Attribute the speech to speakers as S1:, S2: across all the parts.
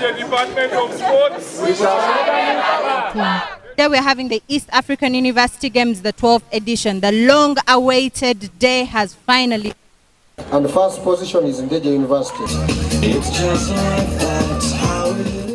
S1: Ndejje Department of Sports. We shall never.
S2: Today we're having the East African University Games, the 12th edition. The long-awaited day has finally.
S3: And the first position is Ndejje University.
S4: It's just like that's how it is.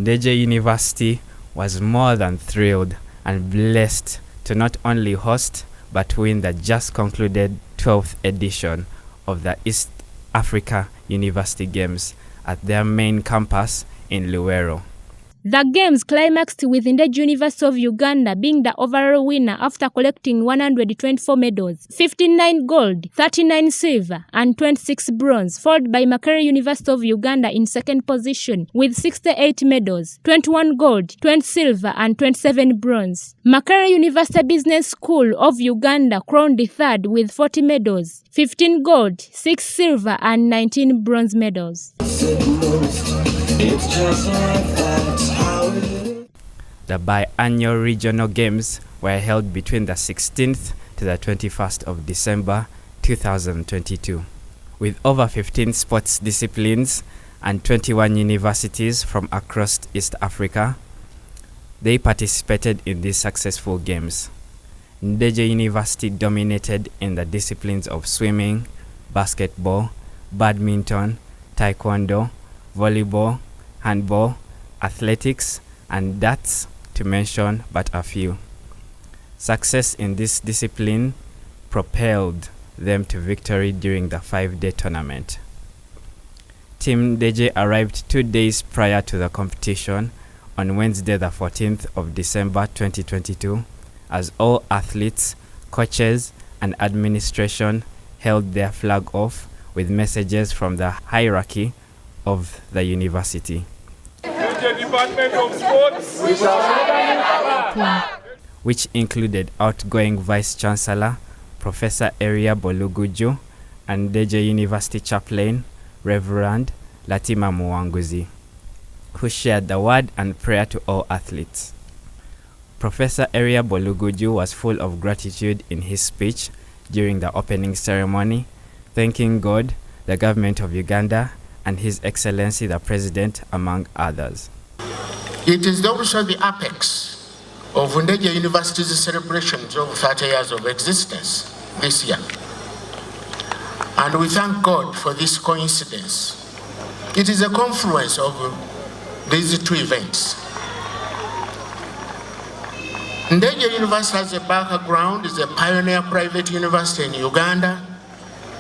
S5: Ndejje University was more than thrilled and blessed to not only host but win the just concluded 12th edition of the East Africa University Games at their main campus in Luwero.
S6: The games climaxed with Ndejje University of Uganda being the overall winner after collecting 124 medals, 59 gold, 39 silver, and 26 bronze, followed by Makerere University of Uganda in second position with 68 medals, 21 gold, 20 silver, and 27 bronze. Makerere University Business School of Uganda crowned third with 40 medals, 15 gold, 6 silver, and 19 bronze medals.
S4: It's just like that's how it is.
S5: The biannual regional games were held between the 16th to the 21st of December 2022, with over 15 sports disciplines and 21 universities from across East Africa. They participated in these successful games. Ndejje University dominated in the disciplines of swimming, basketball, badminton, taekwondo, volleyball, handball, athletics, and darts, to mention but a few. Success in this discipline propelled them to victory during the 5-day tournament. Team Ndejje arrived 2 days prior to the competition on Wednesday the 14th of December 2022, as all athletes, coaches, and administration held their flag off with messages from the hierarchy of the university.
S1: Ndejje Department of Sports. We shall never.
S5: Which included outgoing Vice Chancellor Professor Eria Boluguju and Ndejje University chaplain Reverend Latima Muwanguzi, who shared the word and prayer to all athletes. Professor Eria Boluguju was full of gratitude in his speech during the opening ceremony, thanking God, the government of Uganda, and His Excellency the President, among others.
S7: It is also the apex of Ndejje University's celebrations of 30 years of existence this year. And we thank God for this coincidence. It is a confluence of these two events. Ndejje University has a background, is a pioneer private university in Uganda,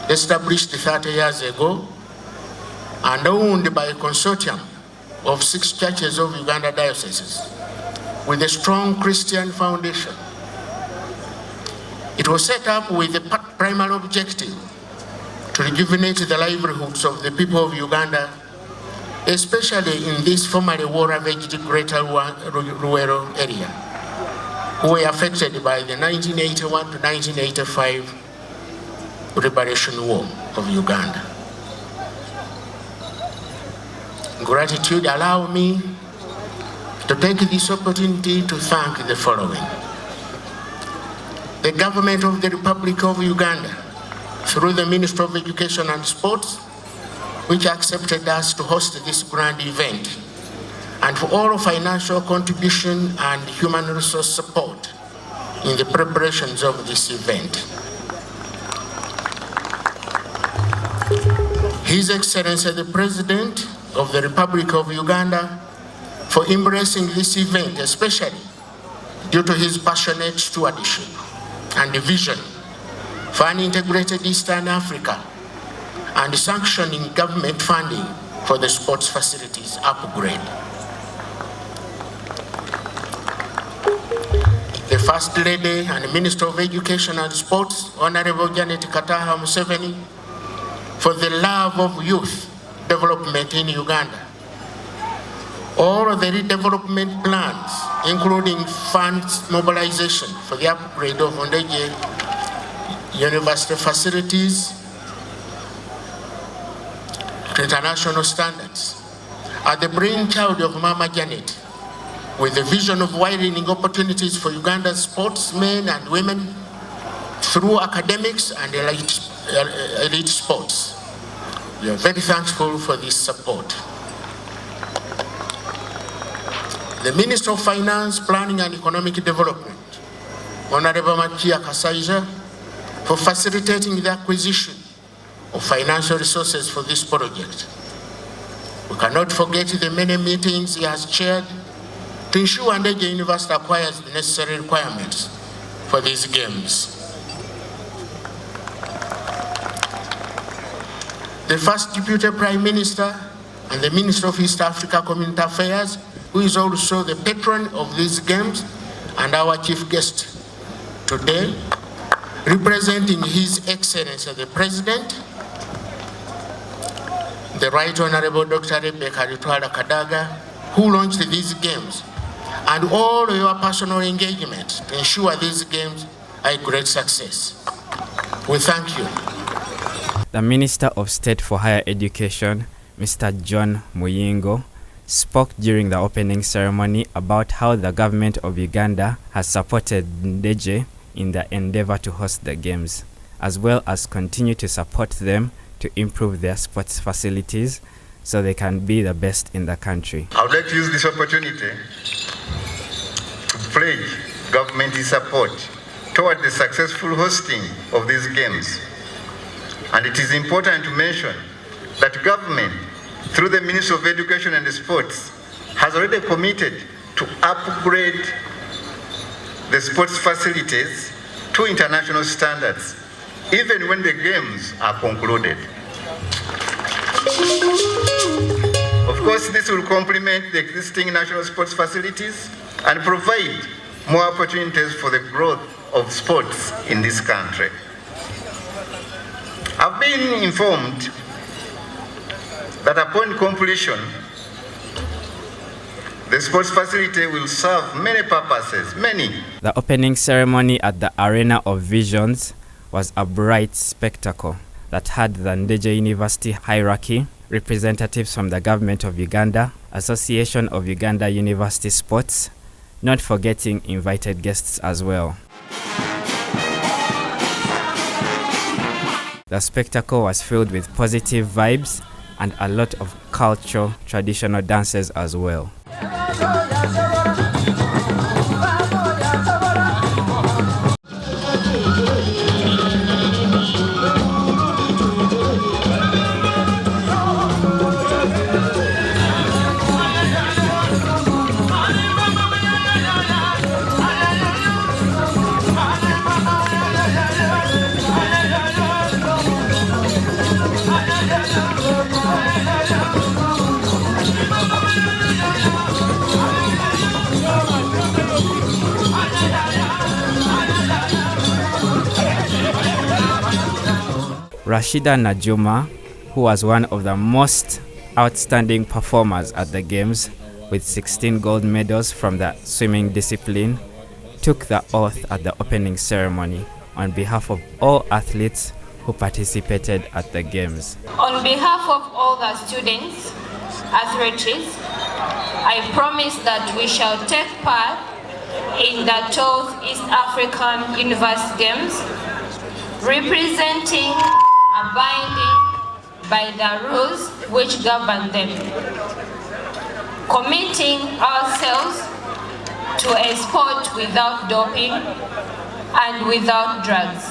S7: established 30 years ago, and owned by a consortium of 6 churches of Uganda dioceses with a strong Christian foundation. It was set up with the primary objective to rejuvenate the livelihoods of the people of Uganda, especially in this formerly war-ravaged greater Luwero area, who were affected by the 1981 to 1985 Liberation War of Uganda. Gratitude allow me to take this opportunity to thank the following. The government of the Republic of Uganda, through the Ministry of Education and Sports, which accepted us to host this grand event, and for all financial contribution and human resource support in the preparations of this event. His Excellency the President of the Republic of Uganda, for embracing this event, especially due to his passionate stewardship and vision for an integrated Eastern Africa and sanctioning government funding for the sports facilities upgrade. The First Lady and Minister of Education and Sports, Honorable Janet Kataha Museveni, for the love of youth development in Uganda. All of the redevelopment plans, including funds mobilization for the upgrade of Ndejje University facilities to international standards, are the brainchild of Mama Janet with the vision of widening opportunities for Uganda's sportsmen and women through academics and elite sports. We are very thankful for this support. The Minister of Finance, Planning and Economic Development, Honorable Makia Kasaiza, for facilitating the acquisition of financial resources for this project. We cannot forget the many meetings he has chaired to ensure Ndejje University acquires the necessary requirements for these games. The first Deputy Prime Minister and the Minister of East Africa Community Affairs, who is also the patron of these games and our chief guest today, representing His Excellency the President, the Right Honorable Dr. Rebecca Ritwala Kadaga, who launched these games, and all your personal engagement to ensure these games are a great success. We thank you.
S5: The Minister of State for Higher Education, Mr. John Muyingo, spoke during the opening ceremony about how the government of Uganda has supported Ndejje in the endeavor to host the games, as well as continue to support them to improve their sports facilities so they can be the best in the country.
S8: I would like to use this opportunity to pledge government support toward the successful hosting of these games. And it is important to mention that government, through the Ministry of Education and Sports, has already committed to upgrade the sports facilities to international standards, even when the games are concluded. Of course, this will complement the existing national sports facilities and provide more opportunities for the growth of sports in this country. I've been informed that upon completion, the sports facility will serve many purposes, many.
S5: The opening ceremony at the Arena of Visions was a bright spectacle that had the Ndejje University hierarchy, representatives from the government of Uganda, Association of Uganda University Sports, not forgetting invited guests as well. The spectacle was filled with positive vibes and a lot of cultural traditional dances as well. Rashida Najuma, who was one of the most outstanding performers at the Games with 16 gold medals from the swimming discipline, took the oath at the opening ceremony on behalf of all athletes who participated at the Games.
S9: On behalf of all the students, athletes, I promise that we shall take part in the 12th East African University Games, representing abiding by the rules which govern them, committing ourselves to a sport without doping and without drugs,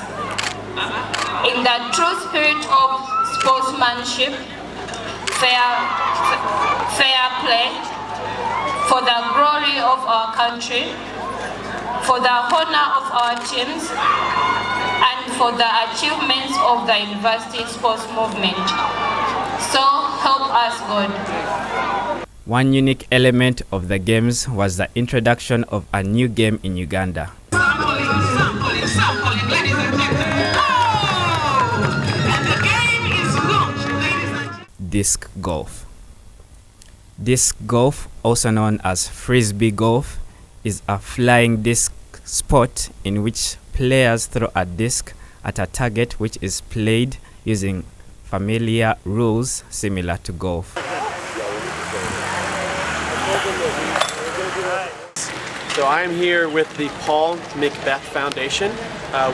S9: in the true spirit of sportsmanship, fair play, for the glory of our country, for the honor of our teams, and for the achievements of the university sports movement. So help us God.
S5: One unique element of the Games was the introduction of a new game in Uganda. Disc golf. Disc golf, also known as frisbee golf, is a flying disc sport in which players throw a disc at a target which is played using familiar rules similar to golf.
S10: So I'm here with the Paul Macbeth Foundation.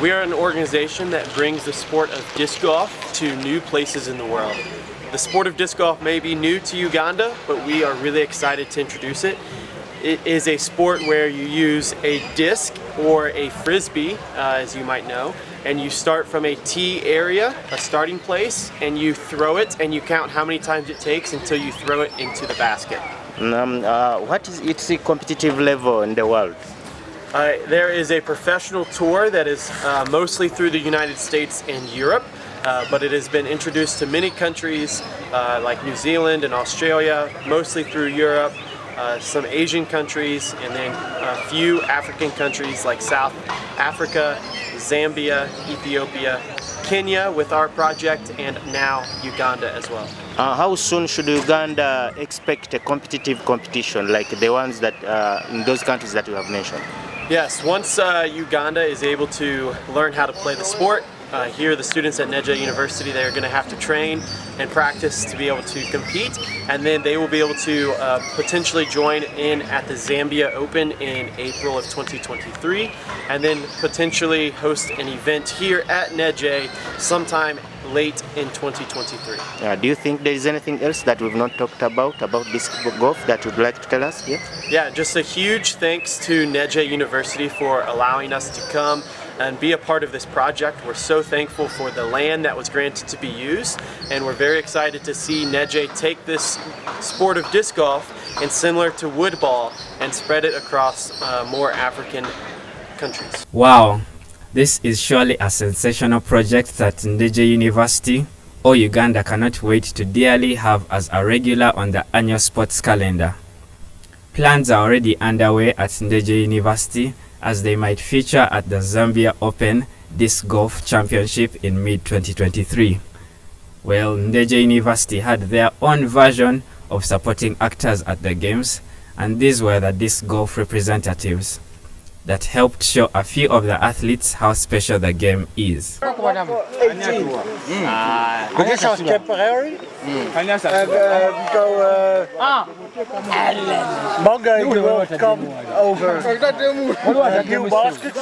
S10: We are an organization that brings the sport of disc golf to new places in the world. The sport of disc golf may be new to Uganda, but we are really excited to introduce it. It is a sport where you use a disc or a frisbee, as you might know, and you start from a tee area, a starting place, and you throw it, and you count how many times it takes until you throw it into the basket.
S11: What is its competitive level in the world?
S10: There is a professional tour that is mostly through the United States and Europe, but it has been introduced to many countries like New Zealand and Australia, mostly through Europe, some Asian countries, and then a few African countries like South Africa, Zambia, Ethiopia, Kenya with our project, and now Uganda as well.
S11: How soon should Uganda expect a competitive competition like the ones that in those countries that you have mentioned?
S10: Yes, once Uganda is able to learn how to play the sport, here the students at Ndejje University, they are going to have to train and practice to be able to compete, and then they will be able to potentially join in at the Zambia Open in April of 2023, and then potentially host an event here at Ndejje sometime late in 2023.
S11: Do you think there is anything else that we've not talked about disc golf that you'd like to tell us here?
S10: Yeah, just a huge thanks to Ndejje University for allowing us to come and be a part of this project. We're so thankful for the land that was granted to be used, and we're very excited to see Ndejje take this sport of disc golf and similar to wood ball and spread it across more African countries.
S5: Wow, this is surely a sensational project that Ndejje University or Uganda cannot wait to dearly have as a regular on the annual sports calendar. Plans are already underway at Ndejje University as they might feature at the Zambia Open Disc Golf Championship in mid-2023. Well, Ndejje University had their own version of supporting actors at the games, and these were the disc golf representatives that helped show a few of the athletes how special the game is.
S12: This was temporary. We go Monday we will come over new baskets.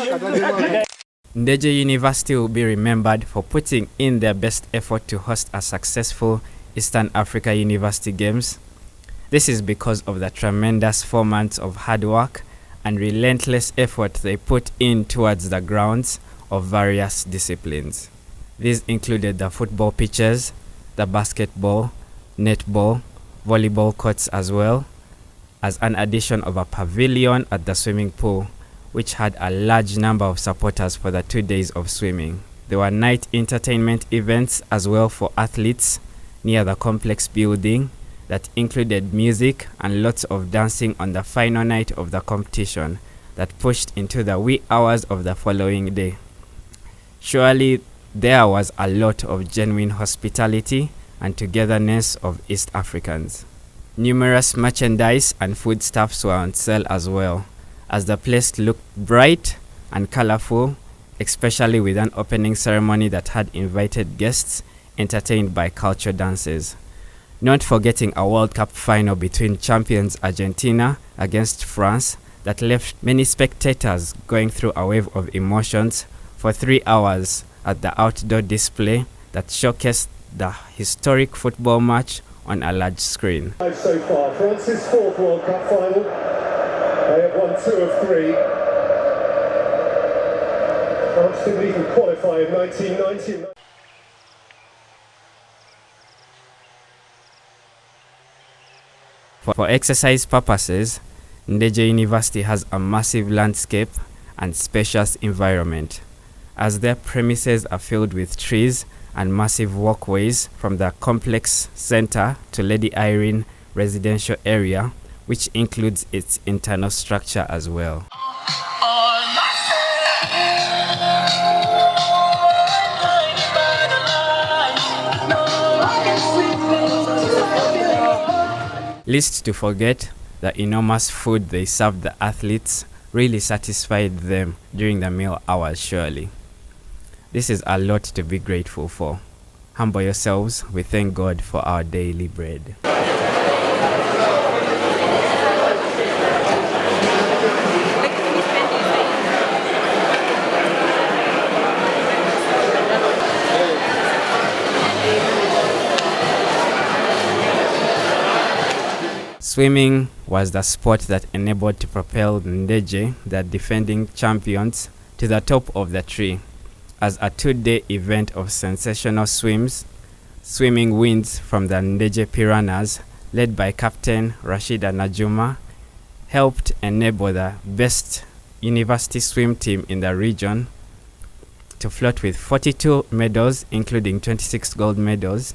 S5: Ndejje University will be remembered for putting in their best effort to host a successful Eastern Africa University Games. This is because of the tremendous 4 months of hard work and relentless effort they put in towards the grounds of various disciplines. These included the football pitches, the basketball, netball, volleyball courts, as well as an addition of a pavilion at the swimming pool, which had a large number of supporters for the 2 days of swimming. There were night entertainment events as well for athletes near the complex building that included music and lots of dancing on the final night of the competition that pushed into the wee hours of the following day. Surely there was a lot of genuine hospitality and togetherness of East Africans. Numerous merchandise and foodstuffs were on sale as well, as the place looked bright and colorful, especially with an opening ceremony that had invited guests entertained by culture dances. Not forgetting a World Cup final between champions Argentina against France that left many spectators going through a wave of emotions for 3 hours at the outdoor display that showcased the historic football match on a large screen.
S13: So far, France's 4th World Cup final. They have won 2 of 3. France didn't even qualify in 1990.
S5: For exercise purposes, Ndejje University has a massive landscape and spacious environment, as their premises are filled with trees and massive walkways from the complex center to Lady Irene residential area, which includes its internal structure as well. Least to forget, the enormous food they served the athletes really satisfied them during the meal hours, surely. This is a lot to be grateful for. Humble yourselves, we thank God for our daily bread. Swimming was the sport that enabled to propel Ndejje, the defending champions, to the top of the tree, as a 2-day event of sensational swimming wins from the Ndejje Piranhas, led by Captain Rashida Najuma, helped enable the best university swim team in the region to float with 42 medals, including 26 gold medals,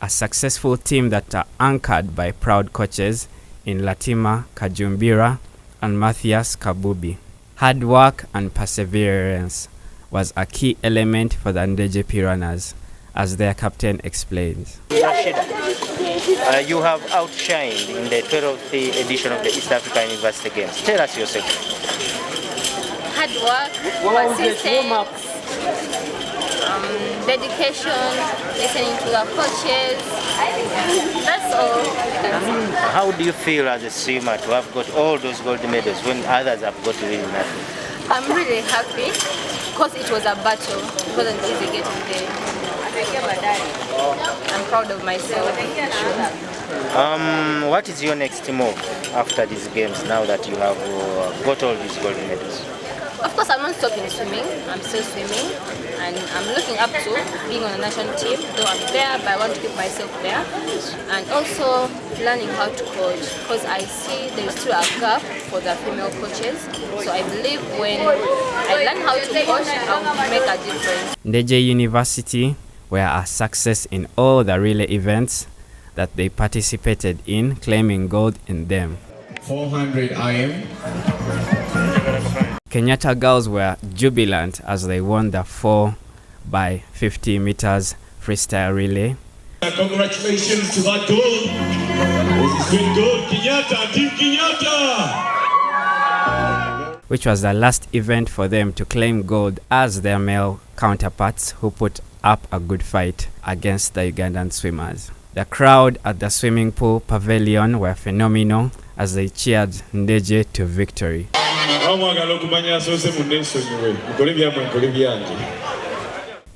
S5: a successful team that are anchored by proud coaches in Latima Kajumbira and Matthias Kabubi. Hard work and perseverance was a key element for the Ndejje Piranhas, as their captain explains.
S11: Rashida, you have outshined in the 12th edition of the East African University Games. Tell us your secret.
S14: Hard work, persistence, dedication, listening to the coaches. That's all.
S11: How do you feel as a swimmer to have got all those gold medals when others have got really nothing?
S14: I'm really happy because it was a battle. It wasn't easy getting there. I'm proud of myself.
S11: What is your next move after these games now that you have got all these gold medals?
S14: Of course, I'm not stopping swimming. I'm still swimming, and I'm looking up to being on a national team. Though I'm there, but I want to keep myself there, and also learning how to coach, because I see there is still a gap for the female coaches. So I believe when I learn how to coach, I'll make a difference.
S5: Ndejje University were a success in all the relay events that they participated in, claiming gold in them.
S15: 400 IM.
S5: Kenyatta girls were jubilant as they won the 4x50 meters freestyle relay.
S15: Congratulations to that goal. This is good goal, Kenyatta, Team Kenyatta.
S5: Which was the last event for them to claim gold, as their male counterparts who put up a good fight against the Ugandan swimmers. The crowd at the swimming pool pavilion were phenomenal as they cheered Ndejje to victory.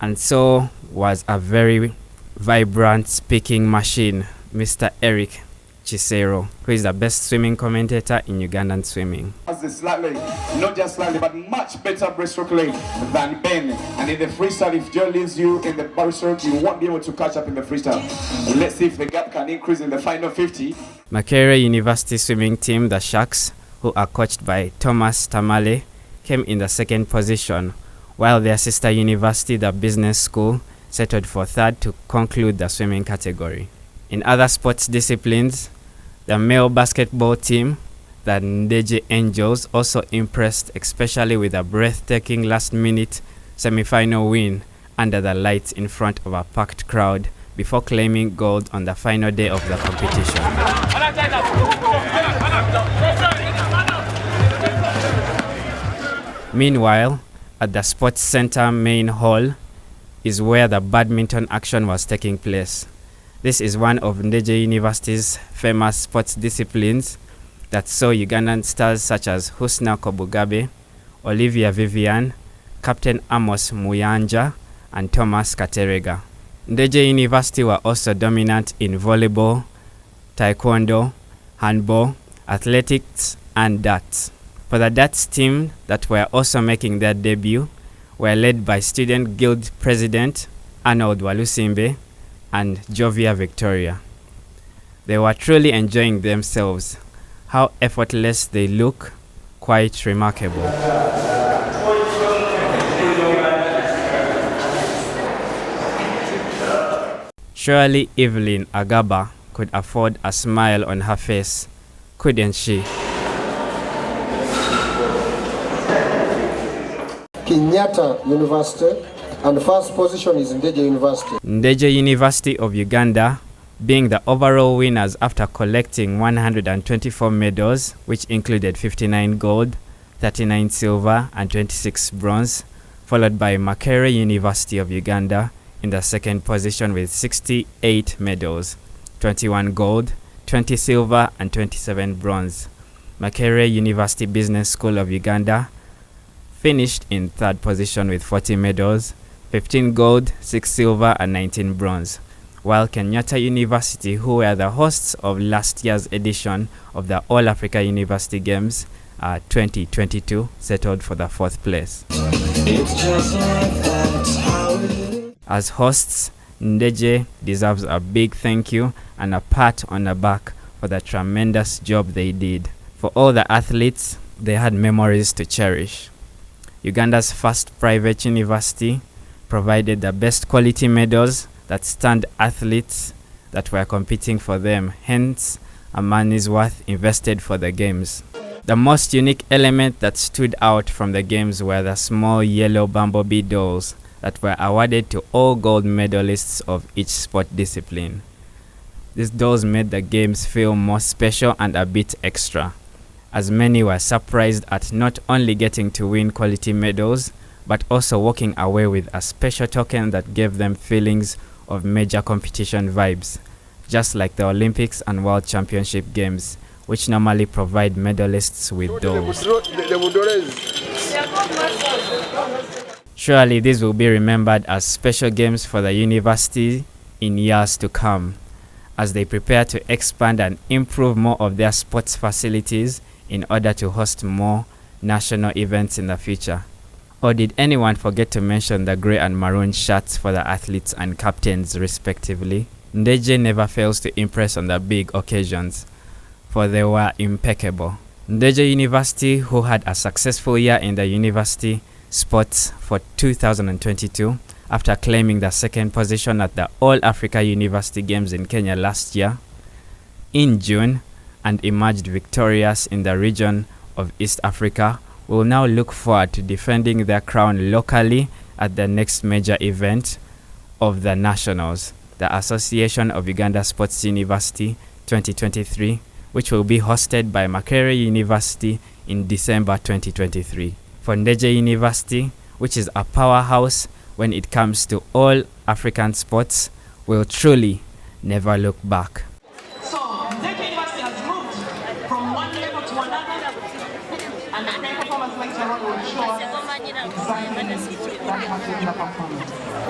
S5: And so was a very vibrant speaking machine, Mr. Eric Chisero, who is the best swimming commentator in Ugandan swimming.
S16: Slightly, not just slightly, but much better breaststroke leg than Ben. And in the freestyle, if Joe leaves you in the breaststroke, you won't be able to catch up in the freestyle. Let's see if the gap can increase in the final 50.
S5: Makerere University swimming team, the Sharks, who are coached by Thomas Tamale, came in the second position, while their sister university, the Business School, settled for third to conclude the swimming category. In other sports disciplines, the male basketball team, the Ndejje Angels, also impressed, especially with a breathtaking last-minute semi-final win under the lights in front of a packed crowd before claiming gold on the final day of the competition. Meanwhile, at the Sports Center main hall is where the badminton action was taking place. This is one of Ndejje University's famous sports disciplines that saw Ugandan stars such as Husna Kobugabe, Olivia Vivian, Captain Amos Muyanja, and Thomas Katerega. Ndejje University were also dominant in volleyball, taekwondo, handball, athletics, and darts. For the darts team that were also making their debut were led by Student Guild President Arnold Walusimbe and Jovia Victoria. They were truly enjoying themselves. How effortless they look, quite remarkable. Surely Evelyn Agaba could afford a smile on her face, couldn't she?
S3: Kenyatta University, and the first position is Ndejje University.
S5: Ndejje University of Uganda being the overall winners after collecting 124 medals, which included 59 gold, 39 silver, and 26 bronze, followed by Makerere University of Uganda in the second position with 68 medals, 21 gold, 20 silver, and 27 bronze. Makerere University Business School of Uganda finished in third position with 40 medals, 15 gold, 6 silver, and 19 bronze, while Kenyatta University, who were the hosts of last year's edition of the All Africa University Games 2022, settled for the 4th place. As hosts, Ndejje deserves a big thank you and a pat on the back for the tremendous job they did. For all the athletes, they had memories to cherish. Uganda's first private university provided the best quality medals that stand athletes that were competing for them, hence a money's worth invested for the games. The most unique element that stood out from the games were the small yellow bumblebee dolls that were awarded to all gold medalists of each sport discipline. These dolls made the games feel more special and a bit extra, as many were surprised at not only getting to win quality medals, but also walking away with a special token that gave them feelings of major competition vibes, just like the Olympics and World Championship Games, which normally provide medalists with dolls. Surely these will be remembered as special games for the university in years to come, as they prepare to expand and improve more of their sports facilities in order to host more national events in the future. Or did anyone forget to mention the grey and maroon shirts for the athletes and captains respectively? Ndejje never fails to impress on the big occasions, for they were impeccable. Ndejje University, who had a successful year in the university sports for 2022 after claiming the second position at the All Africa University Games in Kenya last year, in June, and emerged victorious in the region of East Africa, will now look forward to defending their crown locally at the next major event of the Nationals, the Association of Uganda Sports University 2023, which will be hosted by Makerere University in December 2023. For Ndejje University, which is a powerhouse when it comes to all African sports, will truly never look back.
S17: So, Ndejje University has moved from one level to another, and the performance later on will show us exactly that particular performance.